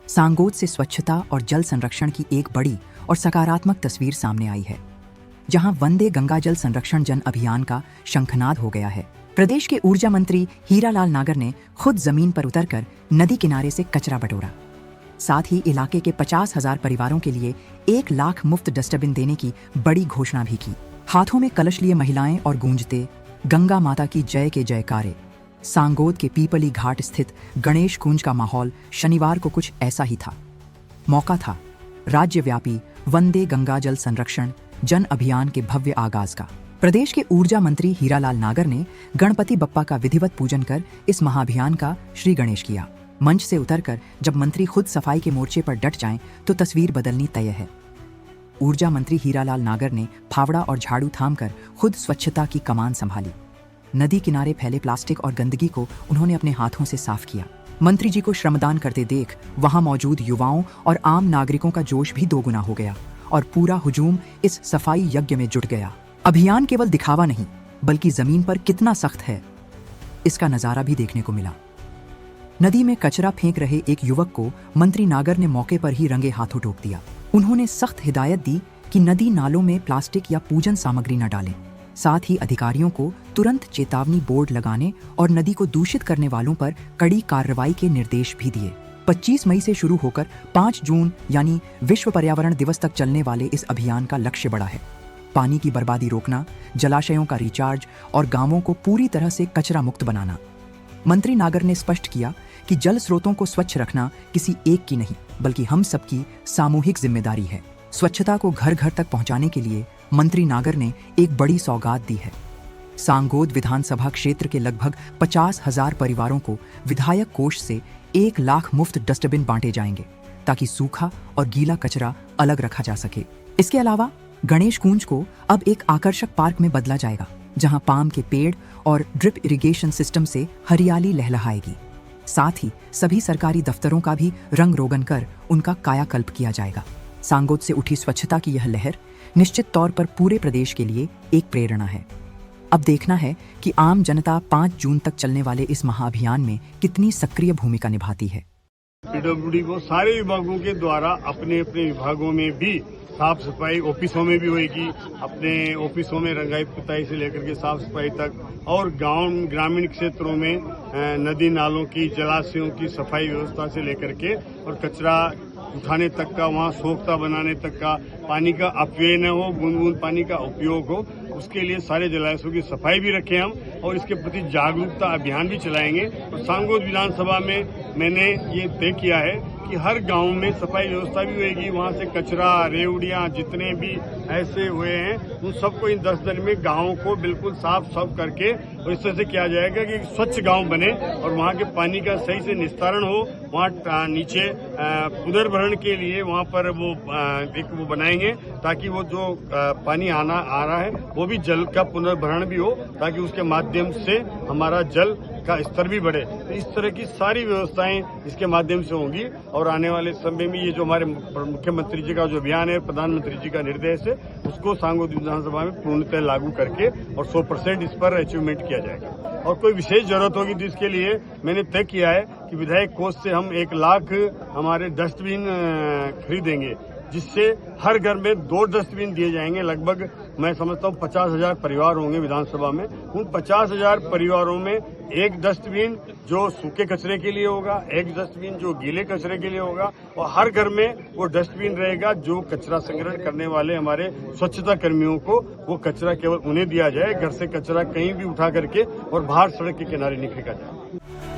सांगोद से स्वच्छता और जल संरक्षण की एक बड़ी और सकारात्मक तस्वीर सामने आई है, जहां वंदे गंगा जल संरक्षण जन अभियान का शंखनाद हो गया है। प्रदेश के ऊर्जा मंत्री हीरालाल नागर ने खुद जमीन पर उतरकर नदी किनारे से कचरा बटोरा। साथ ही इलाके के 50,000 परिवारों के लिए 1 लाख मुफ्त डस्टबिन देने की बड़ी घोषणा भी की। हाथों में कलश लिए महिलाएं और गूंजते गंगा माता की जय के जयकारे। सांगोद के पीपली घाट स्थित गणेश कुंज का माहौल शनिवार को कुछ ऐसा ही था। मौका था राज्यव्यापी वंदे गंगा जल संरक्षण जन अभियान के भव्य आगाज का। प्रदेश के ऊर्जा मंत्री हीरालाल नागर ने गणपति बप्पा का विधिवत पूजन कर इस महाअभियान का श्री गणेश किया। मंच से उतरकर जब मंत्री खुद सफाई के मोर्चे पर डट जाएं तो तस्वीर बदलनी तय है। ऊर्जा मंत्री हीरालाल नागर ने फावड़ा और झाड़ू थामकर खुद स्वच्छता की कमान संभाली। नदी किनारे फैले प्लास्टिक और गंदगी को उन्होंने अपने हाथों से साफ किया। मंत्री जी को श्रमदान करते देख वहां मौजूद युवाओं और आम नागरिकों का जोश भी दोगुना हो गया और पूरा हुजूम इस सफाई यज्ञ में जुट गया। अभियान केवल दिखावा नहीं, बल्कि जमीन पर कितना सख्त है, इसका नजारा भी देखने को मिला। नदी में कचरा फेंक रहे एक युवक को मंत्री नागर ने मौके पर ही रंगे हाथों टोक दिया। उन्होंने सख्त हिदायत दी कि नदी नालों में प्लास्टिक या पूजन सामग्री न डालें। साथ ही अधिकारियों को तुरंत चेतावनी बोर्ड लगाने और नदी को दूषित करने वालों पर कड़ी कार्रवाई के निर्देश भी दिए। 25 मई से शुरू होकर 5 जून यानी विश्व पर्यावरण दिवस तक चलने वाले इस अभियान का लक्ष्य बड़ा है। पानी की बर्बादी रोकना, जलाशयों का रिचार्ज और गांवों को पूरी तरह से कचरा मुक्त बनाना। मंत्री नागर ने स्पष्ट किया कि जल स्रोतों को स्वच्छ रखना किसी एक की नहीं, बल्कि हम सबकी सामूहिक जिम्मेदारी है। स्वच्छता को घर घर तक पहुंचाने के लिए मंत्री नागर ने एक बड़ी सौगात दी है। सांगोद विधानसभा क्षेत्र के लगभग 50,000 परिवारों को विधायक कोष से 1 लाख मुफ्त डस्टबिन बांटे जाएंगे, ताकि सूखा और गीला कचरा अलग रखा जा सके। इसके अलावा गणेश कुंज को अब एक आकर्षक पार्क में बदला जाएगा, जहां पाम के पेड़ और ड्रिप इरिगेशन सिस्टम से हरियाली लहलहाएगी। साथ ही सभी सरकारी दफ्तरों का भी रंग रोगन कर उनका कायाकल्प किया जाएगा। सांगोद से उठी स्वच्छता की यह लहर निश्चित तौर पर पूरे प्रदेश के लिए एक प्रेरणा है। अब देखना है कि आम जनता 5 जून तक चलने वाले इस महाअभियान में कितनी सक्रिय भूमिका निभाती है। पीडब्ल्यूडी को सारे विभागों के द्वारा अपने अपने विभागों में भी साफ सफाई, ऑफिसों में भी होगी, अपने ऑफिसों में रंगाई पुताई से लेकर के साफ सफाई तक, और गांव ग्रामीण क्षेत्रों में नदी नालों की, जलाशयों की सफाई व्यवस्था से लेकर के और कचरा उठाने तक का, वहाँ सोखता बनाने तक का, पानी का अपव्यय न हो, बूंद बूंद पानी का उपयोग हो, उसके लिए सारे जलाशयों की सफाई भी रखें हम, और इसके प्रति जागरूकता अभियान भी चलाएंगे। और सांगोद विधानसभा में मैंने ये तय किया है कि हर गांव में सफाई व्यवस्था भी होगी। वहां से कचरा, रेवड़ियां जितने भी ऐसे हुए हैं उन सबको इन 10 दिन में गांवों को बिल्कुल साफ करके, और इस तरह से किया जाएगा कि स्वच्छ गांव बने और वहां के पानी का सही से निस्तारण हो। वहां नीचे पुनर्भरण के लिए वहां पर वो बनाएंगे, ताकि वो जो पानी आ रहा है वो भी जल का पुनर्भरण भी हो, ताकि उसके माध्यम से हमारा जल का स्तर भी बढ़े। तो इस तरह की सारी व्यवस्थाएं इसके माध्यम से होंगी, और आने वाले समय में ये जो हमारे मुख्यमंत्री जी का जो अभियान है, प्रधानमंत्री जी का निर्देश है, उसको सांगोद विधानसभा में पूर्णतः लागू करके और 100% इस पर अचीवमेंट किया जाएगा। और कोई विशेष जरूरत होगी तो इसके लिए मैंने तय किया है कि विधायक कोष से हम 1 लाख हमारे डस्टबिन खरीदेंगे, जिससे हर घर में 2 डस्टबिन दिए जाएंगे। लगभग मैं समझता हूँ 50,000 परिवार होंगे विधानसभा में। उन 50,000 परिवारों में 1 डस्टबिन जो सूखे कचरे के लिए होगा, 1 डस्टबिन जो गीले कचरे के लिए होगा, और हर घर में वो डस्टबिन रहेगा जो कचरा संग्रहण करने वाले हमारे स्वच्छता कर्मियों को वो कचरा केवल उन्हें दिया जाए। घर से कचरा कहीं भी उठा करके और बाहर सड़क के किनारे नहीं फेंका जाए।